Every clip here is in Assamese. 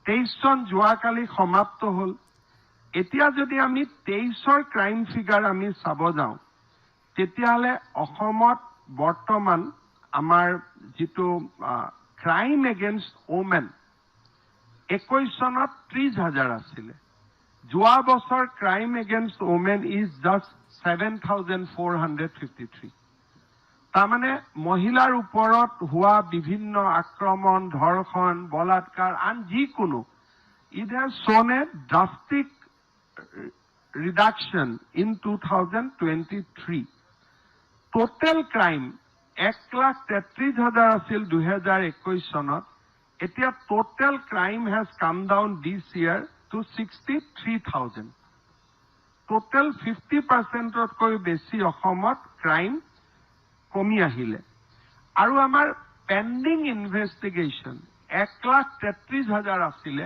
23 চন যোৱাকালি সমাপ্ত হল এতিয়া যদি আমি 23ৰ ক্ৰাইম ফিগাৰ আমি চাব যাওঁ তেতিয়াহলে অসমত বৰ্তমান আমাৰ যেটো ক্ৰাইম এগেইনষ্ট ওমেন 21 চনত 30,000 আছিল যোৱা বছৰ crime against women is just 7,453 তাৰমানে মহিলাৰ ওপৰত হোৱা বিভিন্ন আক্ৰমণ ধৰ্ষণ বলাৎকাৰ আন যিকোনো it has shown a drastic reduction in 2023 total crime 1,33,000 আছিল 2021 চনত এতিয়া total crime has come down this year to 63,000 total 50% তকৈ বেছি অসমত ক্ৰাইম কমি আহিলে আৰু আমাৰ পেন্ডিং ইনভেষ্টিগেশ্যন 1,33,000 আছিল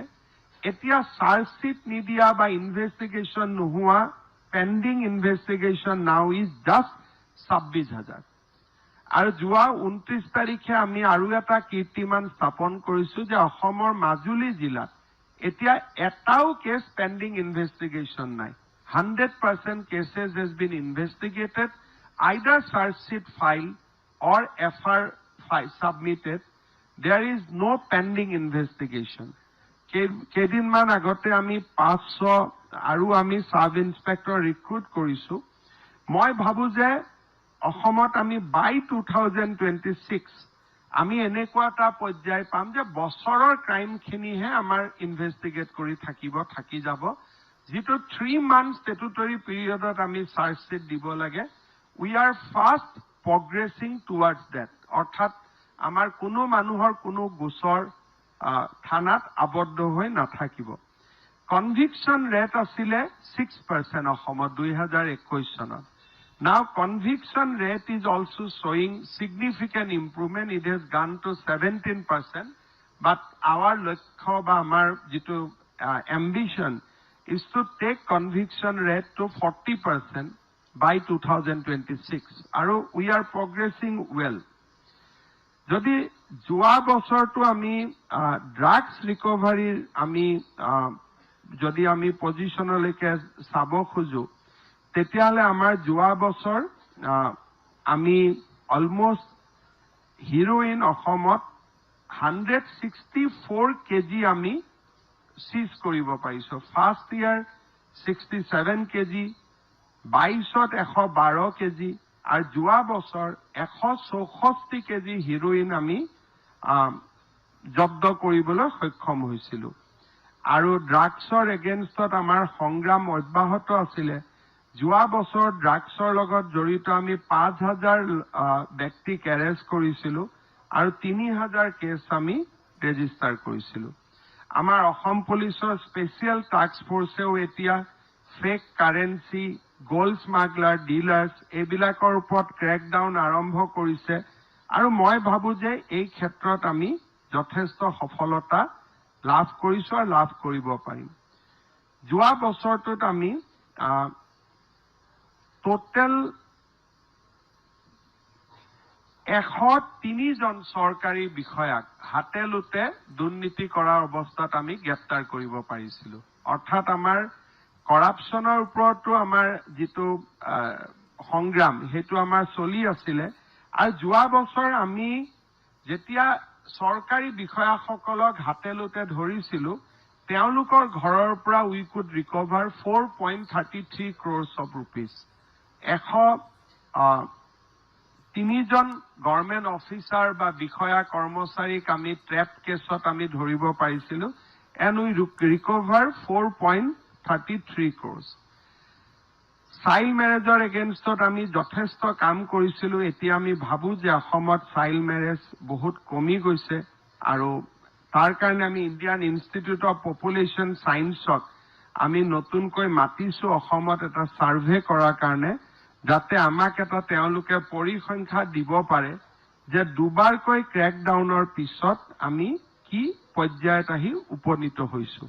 এতিয়া চাৰ্জশিট নিদিয়া বা ইনভেষ্টিগেশ্যন নোহোৱা pending investigation now is just 26,000 আৰু যোৱা 29 তাৰিখে আমি আৰু এটা কীৰ্তিমান স্থাপন কৰিছো যে অসমৰ মাজুলী জিলাত এতিয়া এটাও কেছ পেন্ডিং ইনভেষ্টিগেশ্যন নাই 100% cases has been investigated either charge sheet filed or FR submitted there is no pending investigation কেদিনমান আগতে আমি 500 আৰু আমি সাব ইন্সপেক্টৰ ৰিক্ৰুট কৰিছো মই ভাবো যে অসমত আমি বাই 2026 আমি এনেকুৱা এটা পৰ্যায় পাম যে বছৰৰ ক্ৰাইম খিনিহে আমাৰ ইনভেষ্টিগেট কৰি থাকি যাব যেটো 3 months statutory periodত আমি চাৰ্জ শিট দিব লাগে we are fast progressing towards that অৰ্থাৎ আমাৰ কোনো মানুহৰ কোনো গোচৰ থানাত আবদ্ধ হৈ নাথাকিব কনভিকশন ৰেট আছিল 6% অসমত 2021 চনত now conviction rate is also showing significant improvement it has gone to 17% but our লক্ষ্য বা আমাৰ যেটো ambition is to take conviction rate to 40% by 2026 আৰু we are progressing well যদি যোৱা বছৰটো আমি ড্ৰাগছ ৰিকভাৰী আমি যদি আমি পজিশনলৈকে চাব খুজো তেতিয়ালে আমাৰ যোৱা বছৰ আমি অলমোস্ট হিৰোইন অসমত 164 কেজি আমি সিজ কৰিব পাৰিছো ফাৰ্স্ট ইয়াৰ 67 কেজি 22ত 112 কেজি আৰু যোৱা বছৰ 164 কেজি হিৰোইন আমি জব্দ কৰিবলৈ সক্ষম হৈছিল আৰু ড্ৰাগছৰ এগেইনষ্টত আমাৰ সংগ্ৰাম অব্যাহত আছিল যোৱা বছৰ ড্ৰাগছৰ লগত জড়িত আমি 5,000 ব্যক্তিক এৰেষ্ট কৰিছিলো আৰু 3,000 কেছ আমি ৰেজিষ্টাৰ কৰিছিলো আমাৰ অসম পুলিচৰ স্পেশাল টাস্ক ফোৰ্সেও এতিয়া ফেক কাৰেন্সি গোল্ড স্মাগলাৰ ডিলাৰ্স এইবিলাকৰ ওপৰত ক্ৰেকডাউন আৰম্ভ কৰিছে আৰু মই ভাবো যে এই ক্ষেত্ৰত আমি যথেষ্ট সফলতা লাভ কৰিছো আৰু লাভ কৰিব পাৰিম যোৱা বছৰটোত আমি টোটাল 103 জন চৰকাৰী বিষয়াক হাতেলুতে দুৰ্নীতি কৰাৰ অৱস্থাত আমি গ্ৰেপ্তাৰ কৰিব পাৰিছিলো অৰ্থাৎ আমাৰ কৰাপশনৰ ওপৰতো আমাৰ যেটো সংগ্ৰাম হেতু আমাৰ চলি আছিল আৰু যোৱা বছৰ আমি যেতিয়া চৰকাৰী বিষয়াসকলক হাতেলুতে ধৰিছিলো তেওঁলোকৰ ঘৰৰ পৰা we could recover 4.33 crores of rupees 103 জন গভৰ্ণমেণ্ট অফিচাৰ বা বিষয়া কৰ্মচাৰীক আমি ট্ৰেপ কেছত আমি ধৰিব পাৰিছিলো and we recover 4.33 crores child মেৰেজৰ এগেইনষ্টত আমি যথেষ্ট কাম কৰিছিলো এতিয়া আমি ভাবো যে অসমত চাইল্ড মেৰেজ বহুত কমি গৈছে আৰু তাৰ কাৰণে আমি ইণ্ডিয়ান ইনষ্টিটিউট অফ পপুলেশ্যন সায়েন্সক আমি নতুনকৈ মাতিছো অসমত এটা সাৰ্ভে কৰাৰ কাৰণে যাতে আমাক এটা তেওঁলোকে পৰিসংখ্যা দিব পাৰে যে দুবাৰকৈ ক্ৰেকডাউনৰ পিছত আমি কি পৰ্যায়ত আহি উপনীত হৈছো